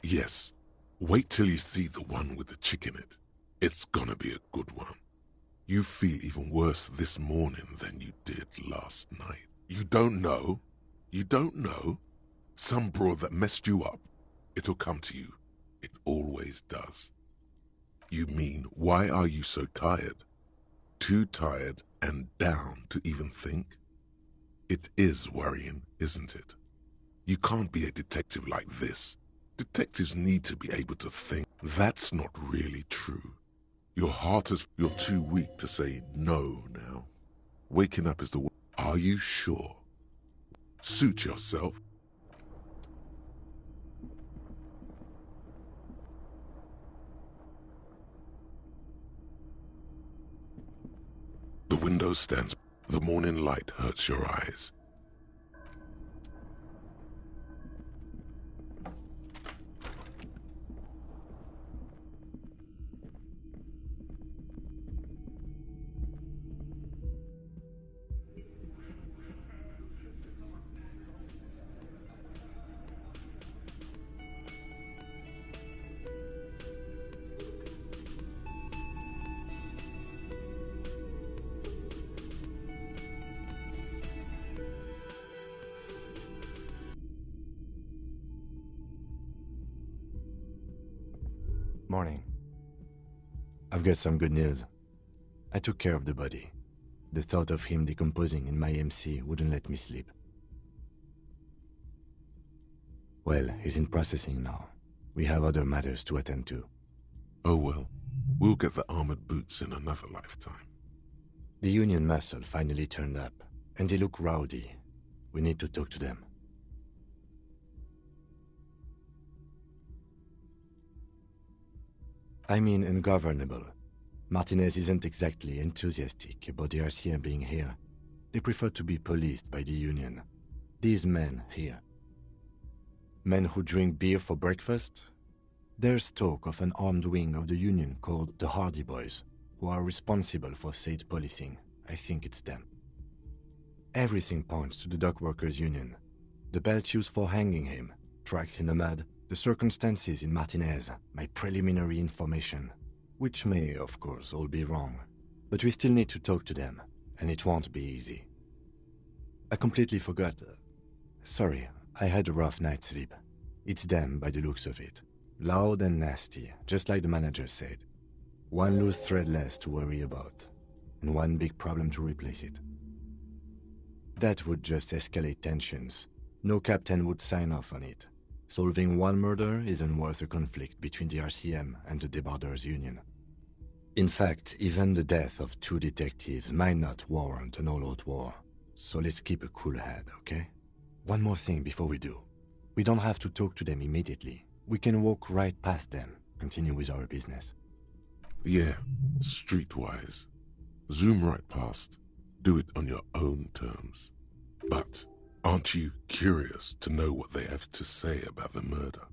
Yes. Wait till you see the one with the chick in it. It's gonna be a good one. You feel even worse this morning than you did last night. You don't know? You don't know? Some broad that messed you up. It'll come to you. It always does. You mean, why are you so tired? Too tired and down to even think? It is worrying, isn't it? You can't be a detective like this. Detectives need to be able to think. That's not really true. Your heart is... You're too weak to say no now. Waking up is the... Are you sure? Suit yourself. The window stands. The morning light hurts your eyes. Morning. I've got some good news. I took care of the body. The thought of him decomposing in my MC wouldn't let me sleep. Well, he's in processing now. We have other matters to attend to. Oh well, we'll get the armored boots in another lifetime. The Union muscle finally turned up, and they look rowdy. We need to talk to them. I mean ungovernable. Martinez isn't exactly enthusiastic about the RCM being here. They prefer to be policed by the Union. These men here. Men who drink beer for breakfast? There's talk of an armed wing of the Union called the Hardy Boys, who are responsible for state policing. I think it's them. Everything points to the dock workers' union. The belt used for hanging him, tracks in the mud, the circumstances in Martinez, my preliminary information, which may, of course, all be wrong. But we still need to talk to them, and it won't be easy. I completely forgot. Sorry, I had a rough night's sleep. It's them by the looks of it. Loud and nasty, just like the manager said. One loose thread less to worry about, and one big problem to replace it. That would just escalate tensions. No captain would sign off on it. Solving one murder isn't worth a conflict between the RCM and the Debarders Union. In fact, even the death of 2 detectives might not warrant an all-out war. So let's keep a cool head, okay? One more thing before we do. We don't have to talk to them immediately. We can walk right past them, continue with our business. Yeah, streetwise. Zoom right past. Do it on your own terms. But aren't you curious to know what they have to say about the murder?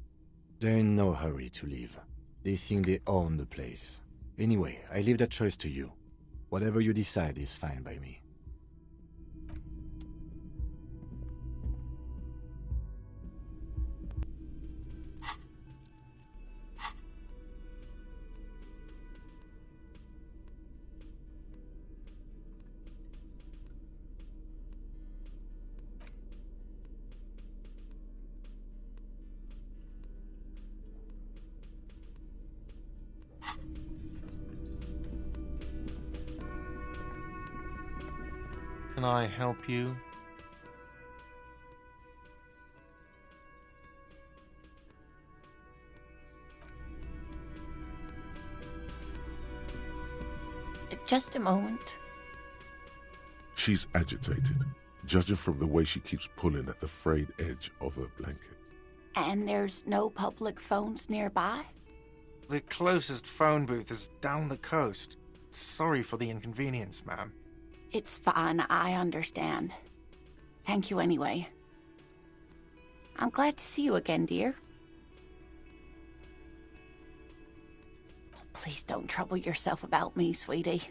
They're in no hurry to leave. They think they own the place. Anyway, I leave that choice to you. Whatever you decide is fine by me. Can I help you? Just a moment. She's agitated, judging from the way she keeps pulling at the frayed edge of her blanket. And there's no public phones nearby? The closest phone booth is down the coast. Sorry for the inconvenience, ma'am. It's fine, I understand. Thank you anyway. I'm glad to see you again, dear. Please don't trouble yourself about me, sweetie.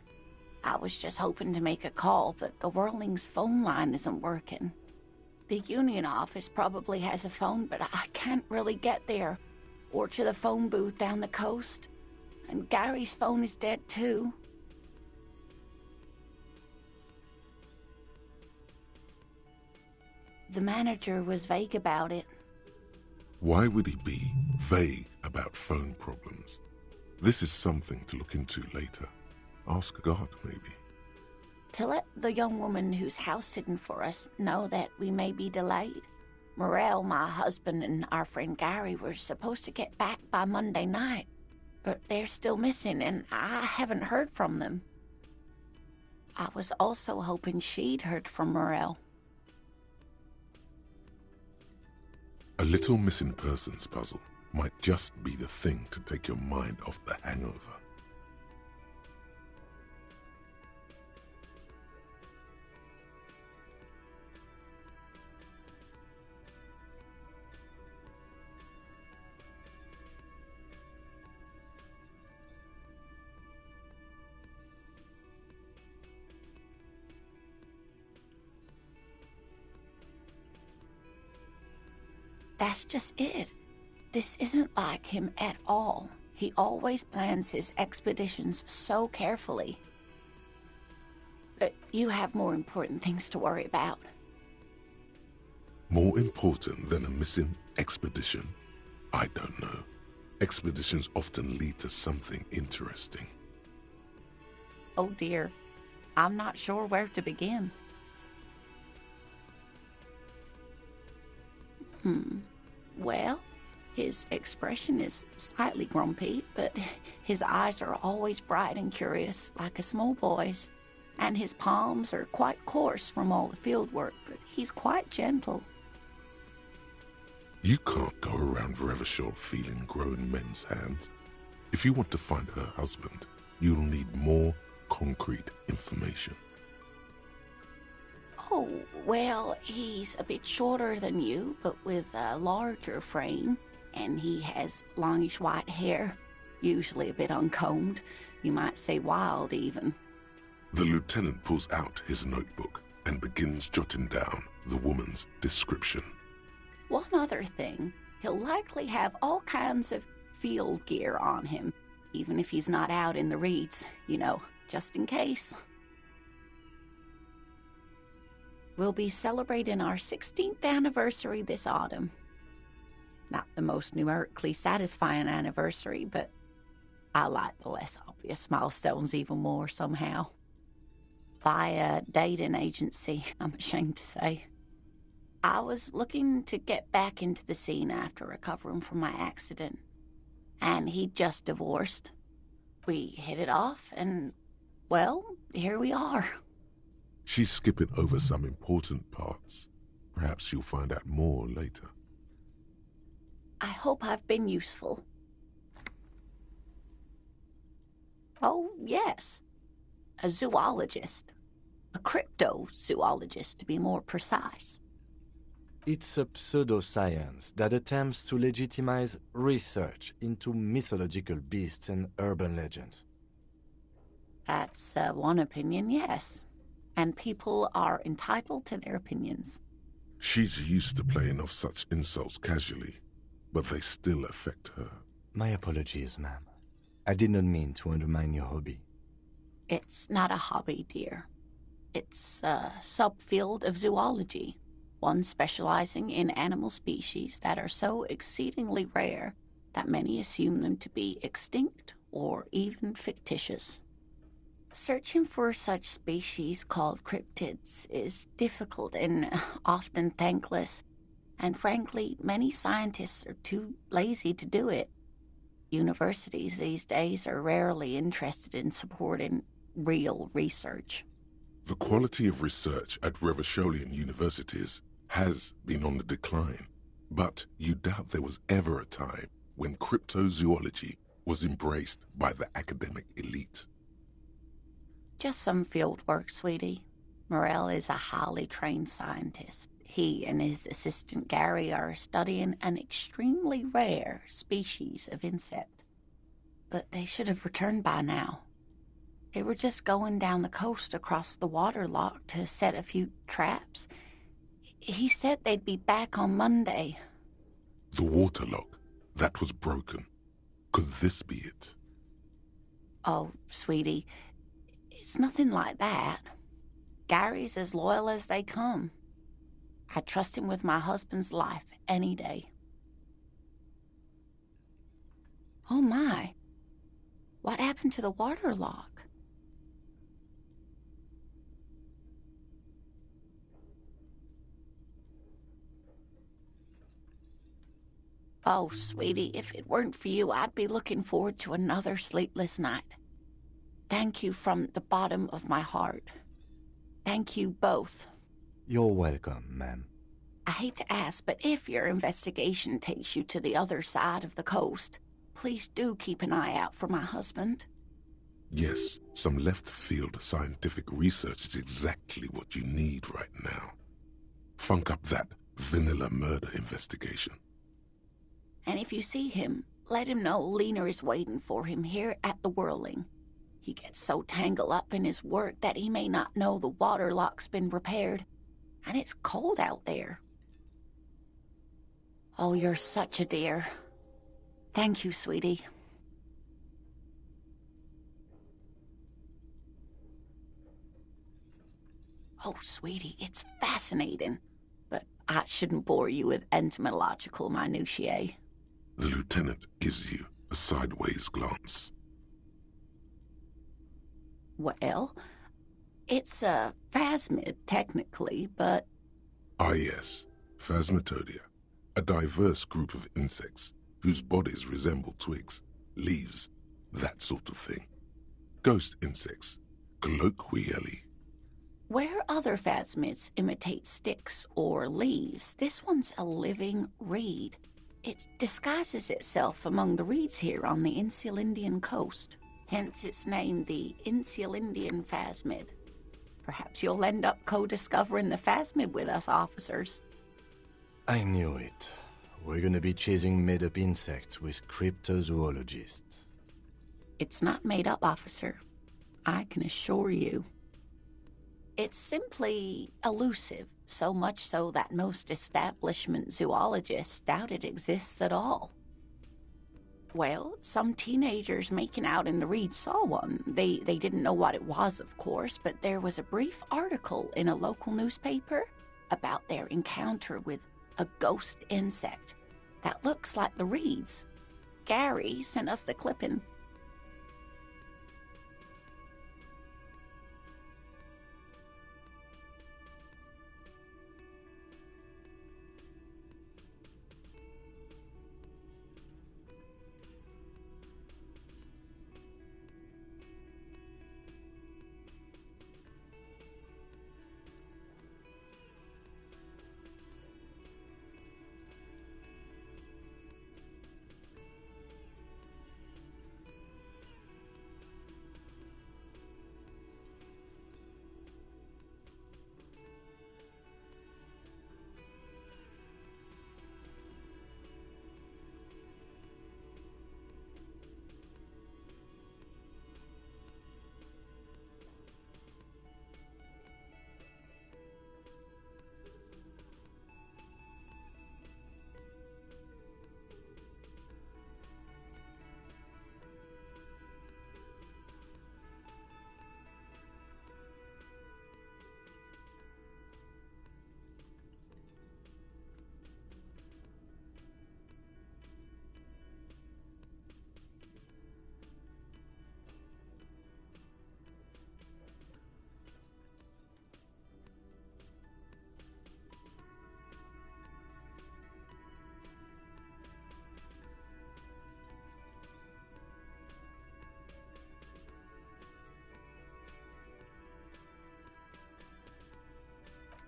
I was just hoping to make a call, but the Whirling's phone line isn't working. The Union office probably has a phone, but I can't really get there. or to the phone booth down the coast. And Gary's phone is dead too. The manager was vague about it. Why would he be vague about phone problems? This is something to look into later. Ask God, maybe. To let the young woman who's house-sitting for us know that we may be delayed. Morel, my husband, and our friend Gary were supposed to get back by Monday night, but they're still missing, and I haven't heard from them. I was also hoping she'd heard from Morel. A little missing persons puzzle might just be the thing to take your mind off the hangover. That's just it. This isn't like him at all. He always plans his expeditions so carefully. But you have more important things to worry about. More important than a missing expedition? I don't know. Expeditions often lead to something interesting. Oh dear. I'm not sure where to begin. Well, his expression is slightly grumpy, but his eyes are always bright and curious, like a small boy's. And his palms are quite coarse from all the field work, but he's quite gentle. You can't go around Revachol feeling grown men's hands. If you want to find her husband, you'll need more concrete information. Oh, well, he's a bit shorter than you, but with a larger frame, and he has longish white hair, usually a bit uncombed. You might say wild, even. The lieutenant pulls out his notebook and begins jotting down the woman's description. One other thing, he'll likely have all kinds of field gear on him, even if he's not out in the reeds, you know, just in case. We'll be celebrating our 16th anniversary this autumn. Not the most numerically satisfying anniversary, but I like the less obvious milestones even more somehow. Via dating agency, I'm ashamed to say. I was looking to get back into the scene after recovering from my accident, and he'd just divorced. We hit it off, and, well, here we are. She's skipping over some important parts. Perhaps you'll find out more later. I hope I've been useful. Oh, yes. A zoologist. A cryptozoologist, to be more precise. It's a pseudoscience that attempts to legitimize research into mythological beasts and urban legends. That's one opinion, yes. And people are entitled to their opinions. She's used to playing off such insults casually, but they still affect her. My apologies, ma'am. I did not mean to undermine your hobby. It's not a hobby, dear. It's a subfield of zoology, one specializing in animal species that are so exceedingly rare that many assume them to be extinct or even fictitious. Searching for such species called cryptids is difficult and often thankless, and frankly, many scientists are too lazy to do it. Universities these days are rarely interested in supporting real research. The quality of research at Revacholian universities has been on the decline, but you doubt there was ever a time when cryptozoology was embraced by the academic elite. Just some field work, sweetie. Morel is a highly trained scientist. He and his assistant Gary are studying an extremely rare species of insect. But they should have returned by now. They were just going down the coast across the waterlock to set a few traps. He said they'd be back on Monday. The waterlock? That was broken. Could this be it? Oh, sweetie, it's nothing like that. Gary's as loyal as they come. I trust him with my husband's life any day. Oh my, what happened to the water lock? Oh, sweetie, if it weren't for you, I'd be looking forward to another sleepless night. Thank you from the bottom of my heart. Thank you both. You're welcome, ma'am. I hate to ask, but if your investigation takes you to the other side of the coast, please do keep an eye out for my husband. Yes, some left-field scientific research is exactly what you need right now. Funk up that vanilla murder investigation. And if you see him, let him know Lena is waiting for him here at the Whirling. He gets so tangled up in his work that he may not know the water lock's been repaired, and it's cold out there. Oh, you're such a dear. Thank you, sweetie. Oh, sweetie, it's fascinating, but I shouldn't bore you with entomological minutiae. The lieutenant gives you a sideways glance. Well, it's a phasmid, technically, but... Ah yes, Phasmatodea, a diverse group of insects whose bodies resemble twigs, leaves, that sort of thing. Ghost insects, colloquially. Where other phasmids imitate sticks or leaves, this one's a living reed. It disguises itself among the reeds here on the Insulindian coast. Hence its name, the Insulindian phasmid. Perhaps you'll end up co-discovering the phasmid with us, officers. I knew it. We're gonna be chasing made-up insects with cryptozoologists. It's not made up, officer. I can assure you. It's simply elusive, so much so that most establishment zoologists doubt it exists at all. Well, some teenagers making out in the reeds saw one. They didn't know what it was, of course, but there was a brief article in a local newspaper about their encounter with a ghost insect that looks like the reeds. Gary sent us the clipping.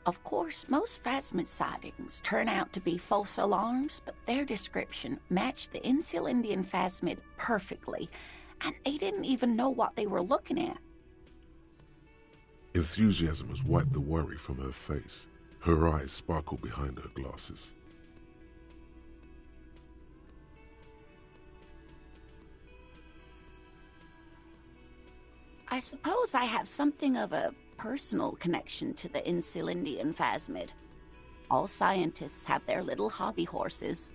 Of course, most phasmid sightings turn out to be false alarms, but their description matched the Insulindian phasmid perfectly, and they didn't even know what they were looking at. Enthusiasm has wiped the worry from her face. Her eyes sparkle behind her glasses. I suppose I have something of a personal connection to the Insulindian phasmid. All scientists have their little hobby horses.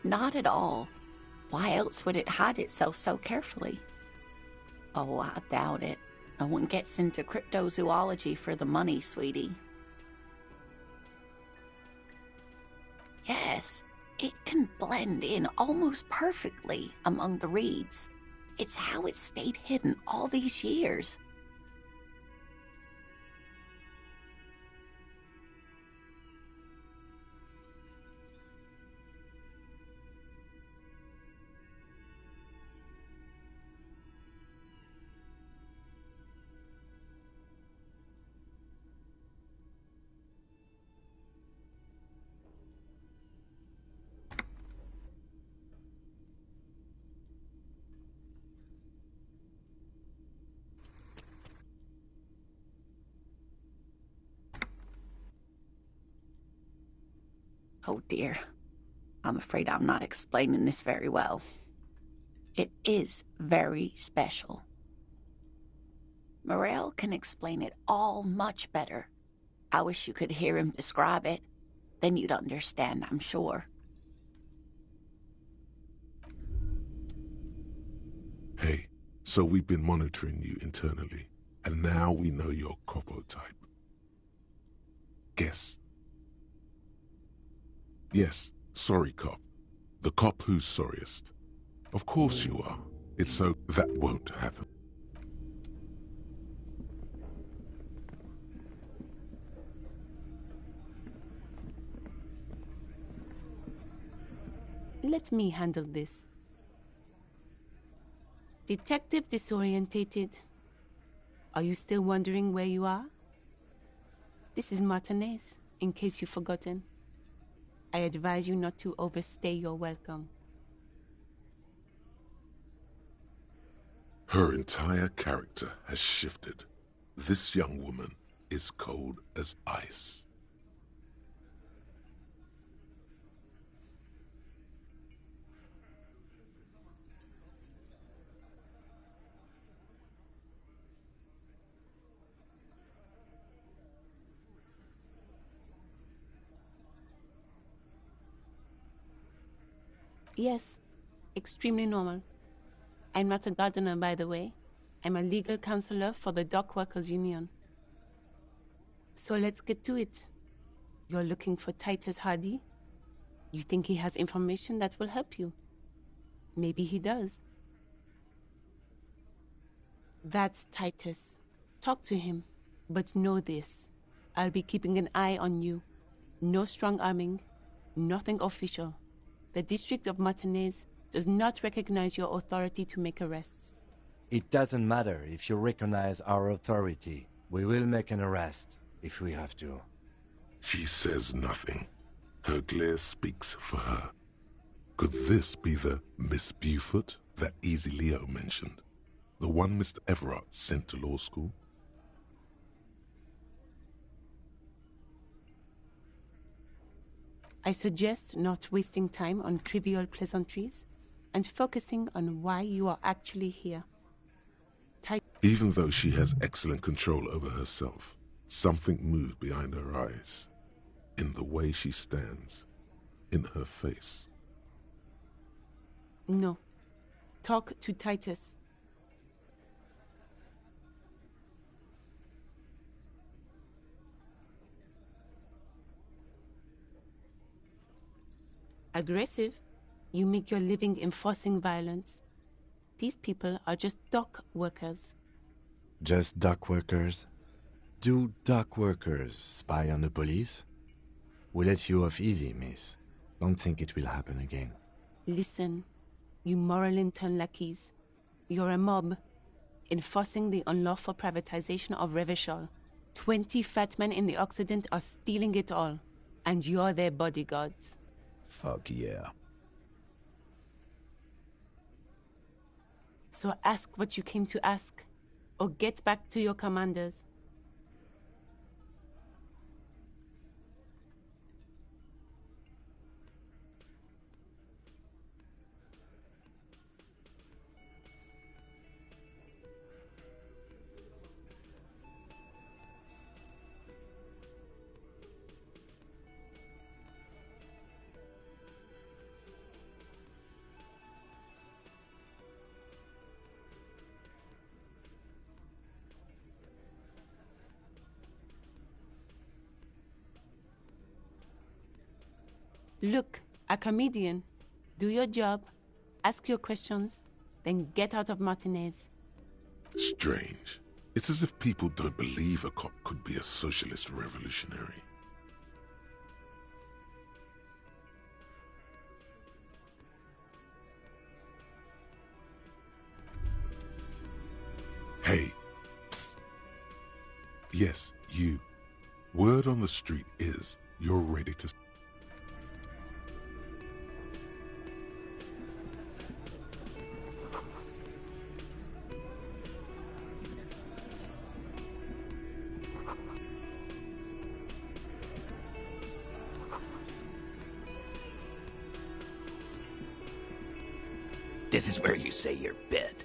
Not at all. Why else would it hide itself so carefully? Oh, I doubt it. No one gets into cryptozoology for the money, sweetie. Yes, it can blend in almost perfectly among the reeds. It's how it stayed hidden all these years. Oh dear, I'm afraid I'm not explaining this very well. It is very special. Morel can explain it all much better. I wish you could hear him describe it. Then you'd understand, I'm sure. Hey, so we've been monitoring you internally, and now we know your copo type. Guess. Yes, sorry cop. The cop who's sorriest. Of course you are. It's so that won't happen. Let me handle this. Detective disorientated. Are you still wondering where you are? This is Martinez, in case you've forgotten. I advise you not to overstay your welcome. Her entire character has shifted. This young woman is cold as ice. Yes, extremely normal. I'm not a gardener, by the way. I'm a legal counselor for the Dock Workers Union. So let's get to it. You're looking for Titus Hardy? You think he has information that will help you? Maybe he does. That's Titus. Talk to him. But know this. I'll be keeping an eye on you. No strong arming. Nothing official. The District of Martinez does not recognize your authority to make arrests. It doesn't matter if you recognize our authority. We will make an arrest, if we have to. She says nothing. Her glare speaks for her. Could this be the Miss Beaufort that Easy Leo mentioned? The one Mr. Everard sent to law school? I suggest not wasting time on trivial pleasantries and focusing on why you are actually here. Even though she has excellent control over herself, something moved behind her eyes, in the way she stands, in her face. No. Talk to Titus. Aggressive? You make your living enforcing violence. These people are just dock workers. Just dock workers? Do dock workers spy on the police? We let you off easy, miss. Don't think it will happen again. Listen, you moral intern lackeys. You're a mob, enforcing the unlawful privatization of Revachol. 20 fat men in the Occident are stealing it all, and you're their bodyguards. Fuck yeah. So ask what you came to ask, or get back to your commanders. Look, a comedian. Do your job, ask your questions, then get out of Martinez. Strange. It's as if people don't believe a cop could be a socialist revolutionary. Hey. Psst. Yes, you. Word on the street is you're ready to... This is where you say your bit.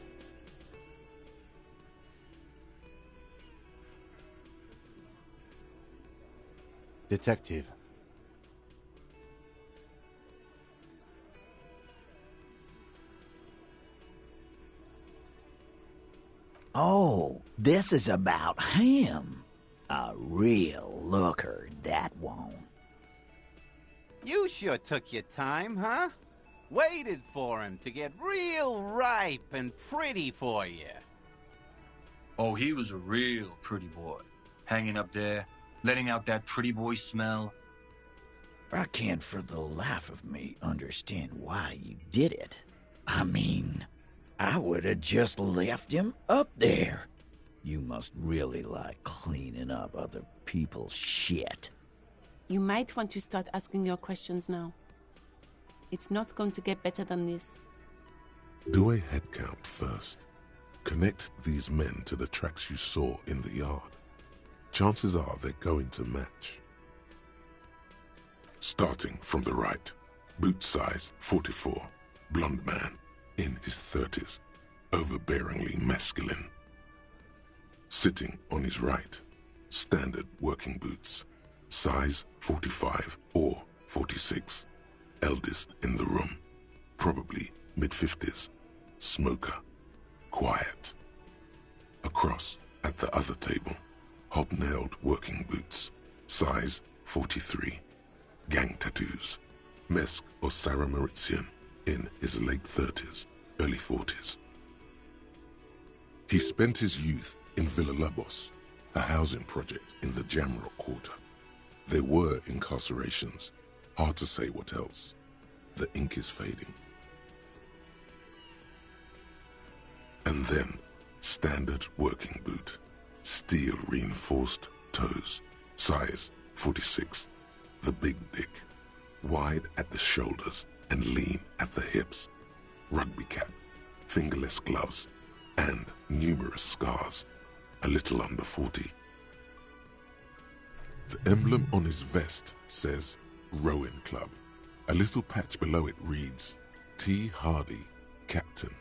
Detective. Oh, this is about him. A real looker, that one. You sure took your time, huh? Waited for him to get real ripe and pretty for you. Oh, he was a real pretty boy. Hanging up there, letting out that pretty boy smell. I can't for the life of me understand why you did it. I mean, I would have just left him up there. You must really like cleaning up other people's shit. You might want to start asking your questions now. It's not going to get better than this. Do a head count first. Connect these men to the tracks you saw in the yard. Chances are they're going to match. Starting from the right, boot size 44, blonde man, in his 30s, overbearingly masculine. Sitting on his right, standard working boots, size 45 or 46, eldest in the room, probably mid-50s, smoker, quiet. Across at the other table, hobnailed working boots, size 43, gang tattoos, Mesk or Sarah Mauritian, in his late 30s, early 40s. He spent his youth in Villa Labos, a housing project in the Jamrock Quarter. There were incarcerations, hard to say what else. The ink is fading. And then, standard working boot, steel reinforced toes, size 46, the big dick, wide at the shoulders and lean at the hips, rugby cap, fingerless gloves, and numerous scars, a little under 40. The emblem on his vest says Rowing Club. A little patch below it reads T. Hardy, Captain.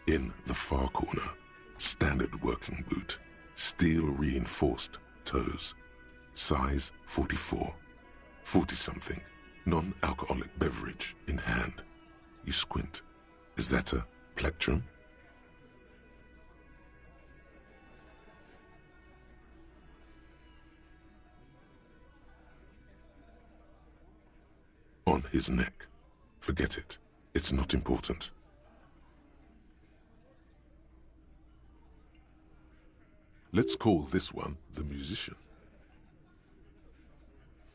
In the far corner, standard working boot, steel reinforced toes, size 44, 40-something, non-alcoholic beverage in hand. You squint. Is that a plectrum? On his neck. Forget it. It's not important. Let's call this one the musician.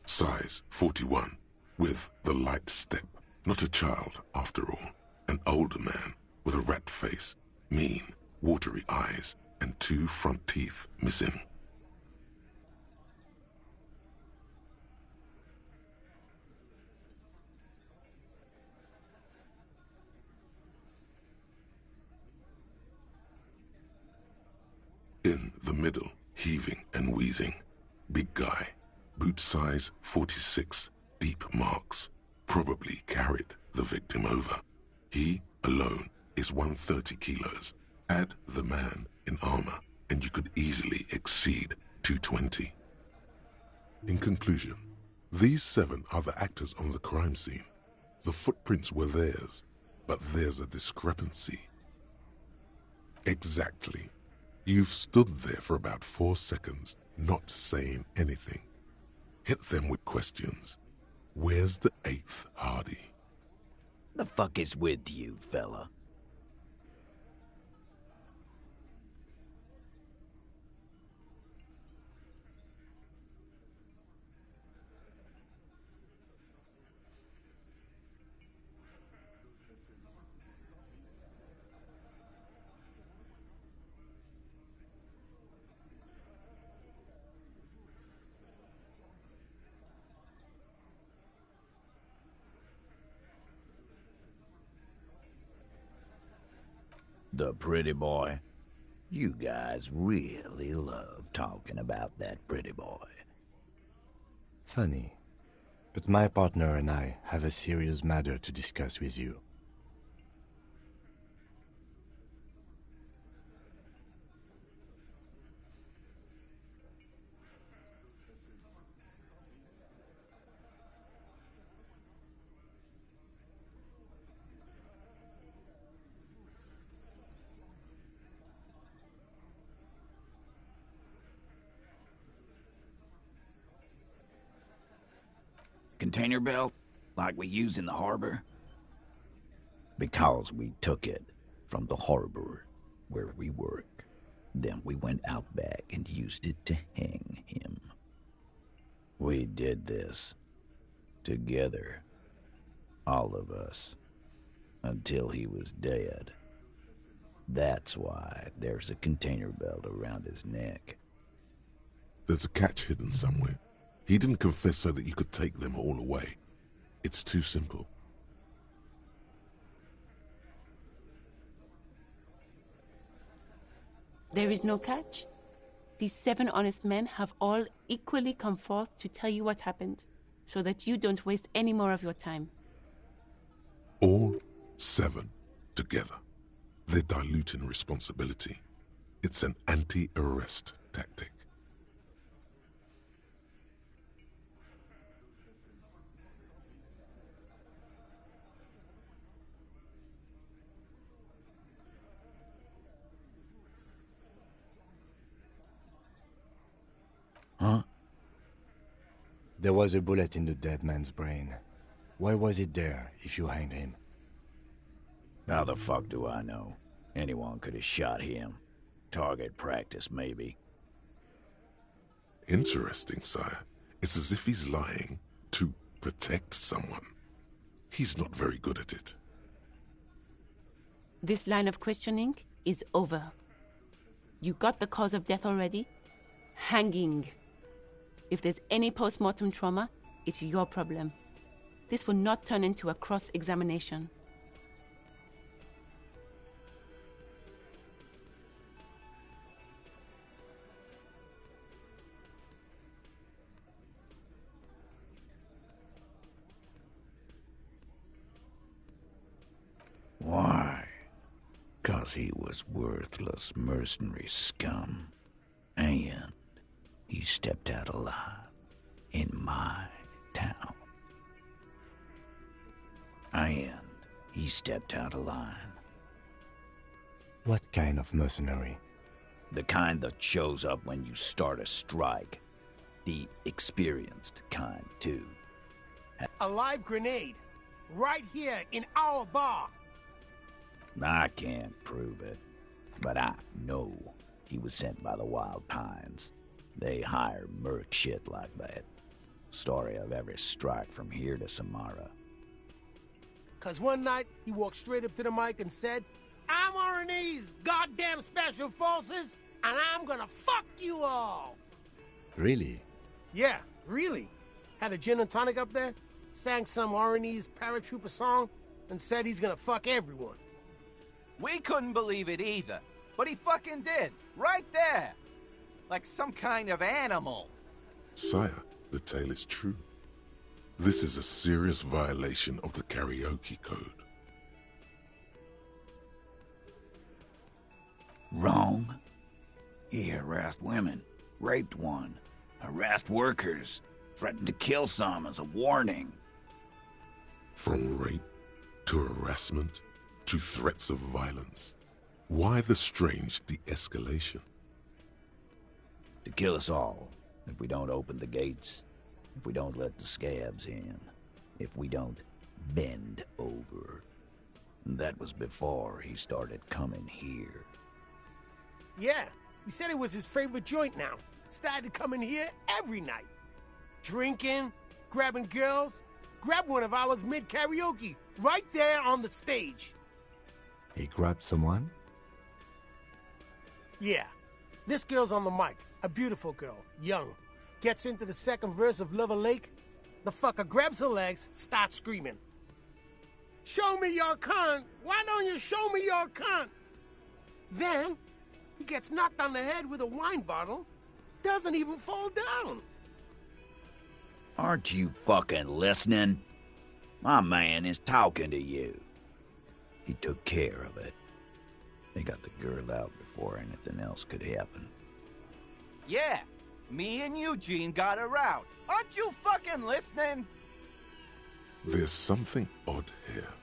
Size 41, with the light step. Not a child, after all. An older man with a rat face, mean, watery eyes, and 2 front teeth missing. In the middle, heaving and wheezing, big guy, boot size 46, deep marks, probably carried the victim over. He alone is 130 kilos. Add the man in armor, and you could easily exceed 220. In conclusion, these 7 are the actors on the crime scene. The footprints were theirs, but there's a discrepancy. Exactly You've stood there for about 4 seconds, not saying anything. Hit them with questions. Where's the 8th Hardy? The fuck is with you, fella? The pretty boy. You guys really love talking about that pretty boy. Funny. But my partner and I have a serious matter to discuss with you. Container belt, like we use in the harbor? Because we took it from the harbor where we work. Then we went out back and used it to hang him. We did this together, all of us, until he was dead. That's why there's a container belt around his neck. There's a catch hidden somewhere. He didn't confess so that you could take them all away. It's too simple. There is no catch. These 7 honest men have all equally come forth to tell you what happened, so that you don't waste any more of your time. All 7 together. They're diluting responsibility. It's an anti-arrest tactic. Huh? There was a bullet in the dead man's brain. Why was it there if you hanged him? How the fuck do I know? Anyone could have shot him. Target practice, maybe. Interesting, sire. It's as if he's lying to protect someone. He's not very good at it. This line of questioning is over. You got the cause of death already? Hanging. If there's any post-mortem trauma, it's your problem. This will not turn into a cross-examination. Why? 'Cause he was worthless mercenary scum. And he stepped out alive in my town. And he stepped out of line. What kind of mercenary? The kind that shows up when you start a strike. The experienced kind, too. A live grenade, right here in our bar. I can't prove it, but I know he was sent by the Wild Pines. They hire merc shit like that. Story of every strike from here to Samara. 'Cause one night, he walked straight up to the mic and said, "I'm RNE's goddamn special forces, and I'm gonna fuck you all." Really? Yeah, really. Had a gin and tonic up there, sang some RNE's paratrooper song, and said he's gonna fuck everyone. We couldn't believe it either, but he fucking did, right there. Like some kind of animal. Sire, the tale is true. This is a serious violation of the karaoke code. Wrong. He harassed women, raped one, harassed workers, threatened to kill some as a warning. From rape to harassment to threats of violence. Why the strange de-escalation? To kill us all, if we don't open the gates, if we don't let the scabs in, if we don't bend over. That was before he started coming here. Yeah, he said it was his favorite joint now. Started coming here every night. Drinking, grabbing girls. Grabbed one of ours mid-karaoke, right there on the stage. He grabbed someone? Yeah. This girl's on the mic. A beautiful girl, young. Gets into the second verse of Lover Lake. The fucker grabs her legs, starts screaming. Show me your cunt! Why don't you show me your cunt? Then, he gets knocked on the head with a wine bottle. Doesn't even fall down. Aren't you fucking listening? My man is talking to you. He took care of it. They got the girl out before anything else could happen. Yeah, me and Eugene got her out. Aren't you fucking listening? There's something odd here.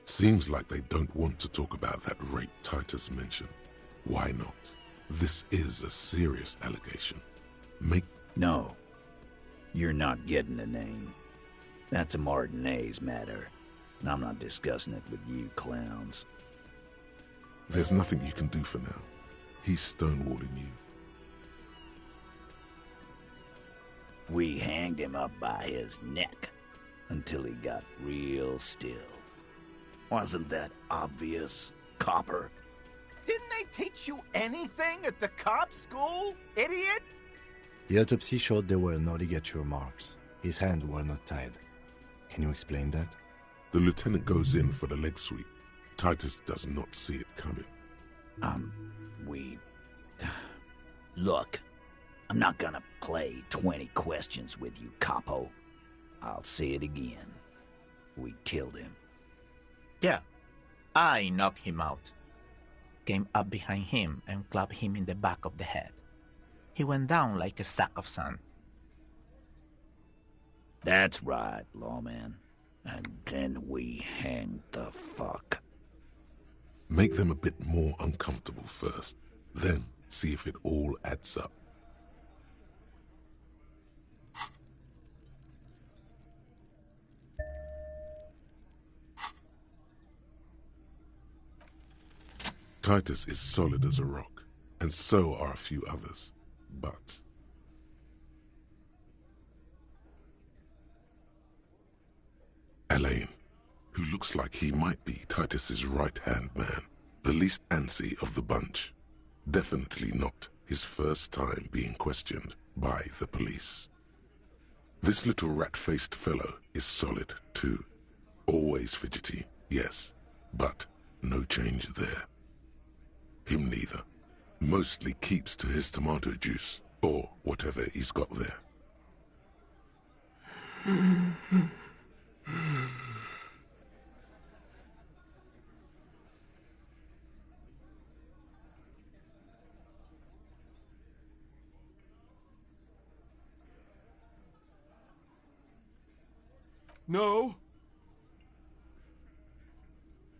Seems like they don't want to talk about that rape Titus mentioned. Why not? This is a serious allegation. No. You're not getting the name. That's a Martinez matter, and I'm not discussing it with you clowns. There's nothing you can do for now. He's stonewalling you. We hanged him up by his neck until he got real still. Wasn't that obvious, Copper? Didn't they teach you anything at the cop school, idiot? The autopsy showed there were no ligature marks. His hands were not tied. Can you explain that? The lieutenant goes in for the leg sweep. Titus does not see it coming. Look, I'm not gonna play 20 questions with you, Capo. I'll say it again. We killed him. Yeah, I knocked him out. Came up behind him and clapped him in the back of the head. He went down like a sack of sand. That's right, lawman. And then we hanged the fuck. Make them a bit more uncomfortable first. Then see if it all adds up. Titus is solid as a rock, and so are a few others. But Elaine, who looks like he might be Titus's right-hand man, the least antsy of the bunch. Definitely not his first time being questioned by the police. This little rat-faced fellow is solid, too. Always fidgety, yes, but no change there. Him neither. Mostly keeps to his tomato juice, or whatever he's got there. No.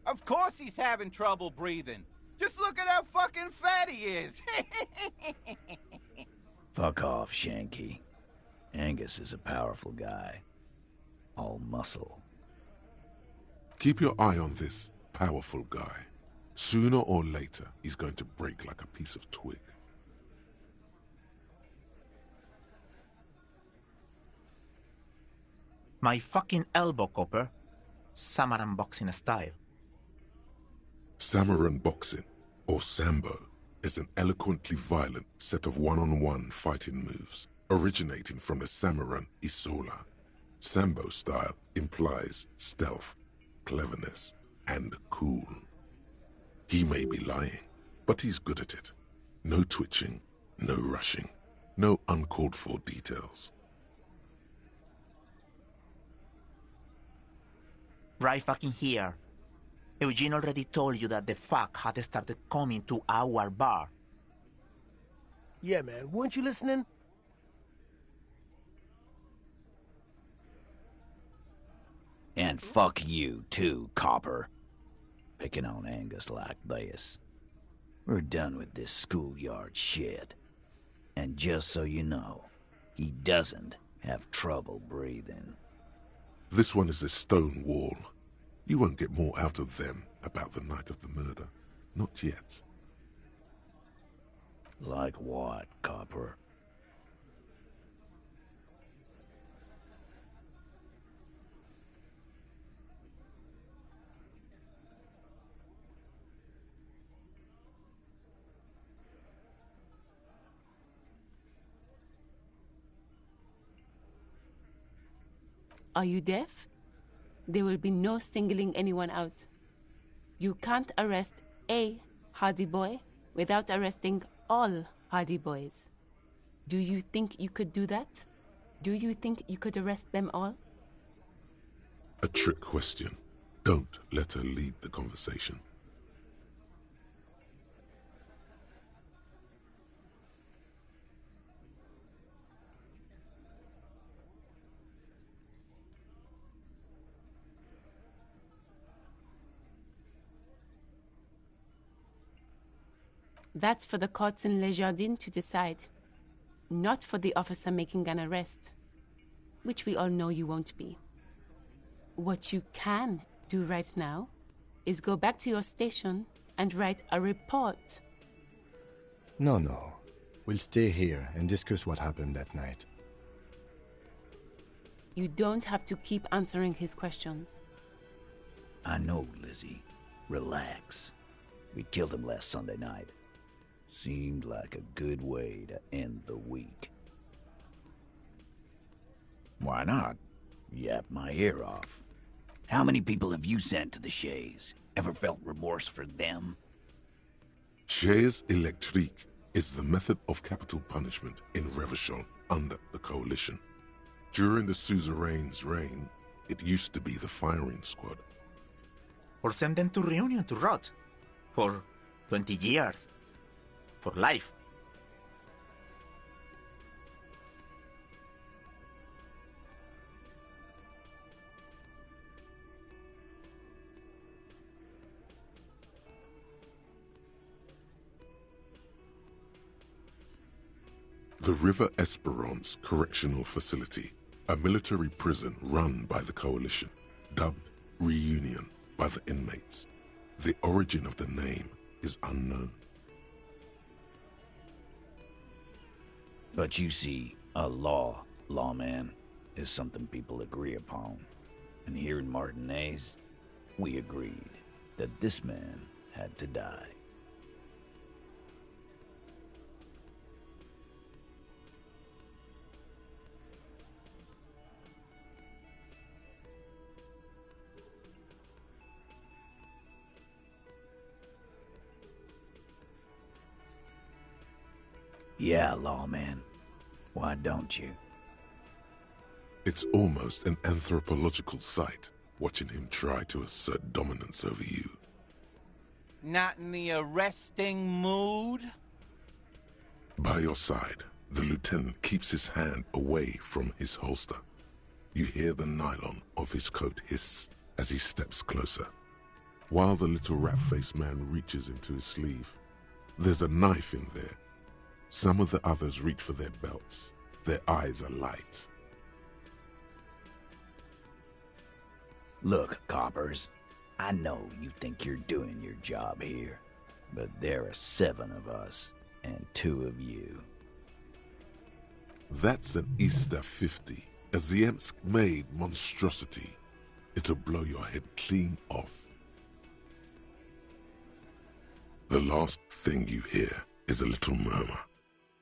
Of course he's having trouble breathing. Just look at how fucking fat he is. Fuck off, Shanky. Angus is a powerful guy. All muscle. Keep your eye on this powerful guy. Sooner or later, he's going to break like a piece of twig. My fucking elbow, Copper. Samaran boxing style. Samaran boxing, or Sambo, is an eloquently violent set of one-on-one fighting moves, originating from the Samaran Isola. Sambo style implies stealth, cleverness, and cool. He may be lying, but he's good at it. No twitching, no rushing, no uncalled for details. Right fucking here. Eugene already told you that the fuck had started coming to our bar. Yeah, man, weren't you listening? And fuck you too, Copper. Picking on Angus like this. We're done with this schoolyard shit. And just so you know, he doesn't have trouble breathing. This one is a stone wall. You won't get more out of them about the night of the murder. Not yet. Like what, Copper? Are you deaf? There will be no singling anyone out. You can't arrest a Hardy Boy without arresting all Hardy Boys. Do you think you could do that? Do you think you could arrest them all? A trick question. Don't let her lead the conversation. That's for the courts in Les Jardins to decide, not for the officer making an arrest, which we all know you won't be. What you can do right now is go back to your station and write a report. No. We'll stay here and discuss what happened that night. You don't have to keep answering his questions. I know, Lizzie. Relax. We killed him last Sunday night. Seemed like a good way to end the week. Why not? Yap my ear off. How many people have you sent to the Shays? Ever felt remorse for them? Chaise électrique is the method of capital punishment in Revachol under the Coalition. During the suzerain's reign, it used to be the firing squad. Or send them to Reunion to rot. For 20 years. For life. The River Esperance Correctional Facility, a military prison run by the Coalition, dubbed Reunion by the inmates. The origin of the name is unknown. But you see, a lawman, is something people agree upon. And here in Martinez, we agreed that this man had to die. Yeah, lawman. Why don't you? It's almost an anthropological sight, watching him try to assert dominance over you. Not in the arresting mood? By your side, the lieutenant keeps his hand away from his holster. You hear the nylon of his coat hiss as he steps closer. While the little rat-faced man reaches into his sleeve, there's a knife in there. Some of the others reach for their belts. Their eyes are light. Look, coppers, I know you think you're doing your job here, but there are 7 of us and 2 of you. That's an Easter 50, a Ziemsk-made monstrosity. It'll blow your head clean off. The last thing you hear is a little murmur.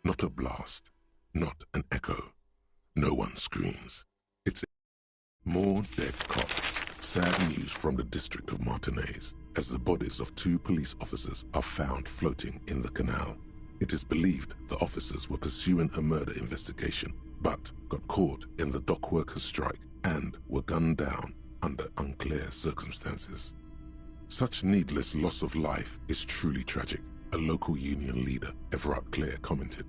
Not a blast, not an echo. No one screams. It's more dead cops. Sad news from the district of Martinez, as the bodies of 2 police officers are found floating in the canal. It is believed the officers were pursuing a murder investigation, but got caught in the dock workers' strike and were gunned down under unclear circumstances. Such needless loss of life is truly tragic, a local union leader, Everard Clare, commented,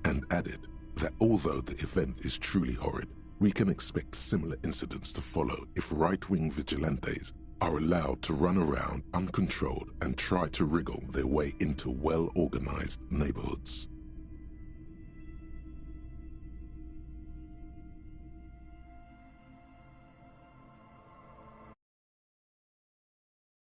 and added that although the event is truly horrid, we can expect similar incidents to follow if right-wing vigilantes are allowed to run around uncontrolled and try to wriggle their way into well-organized neighborhoods.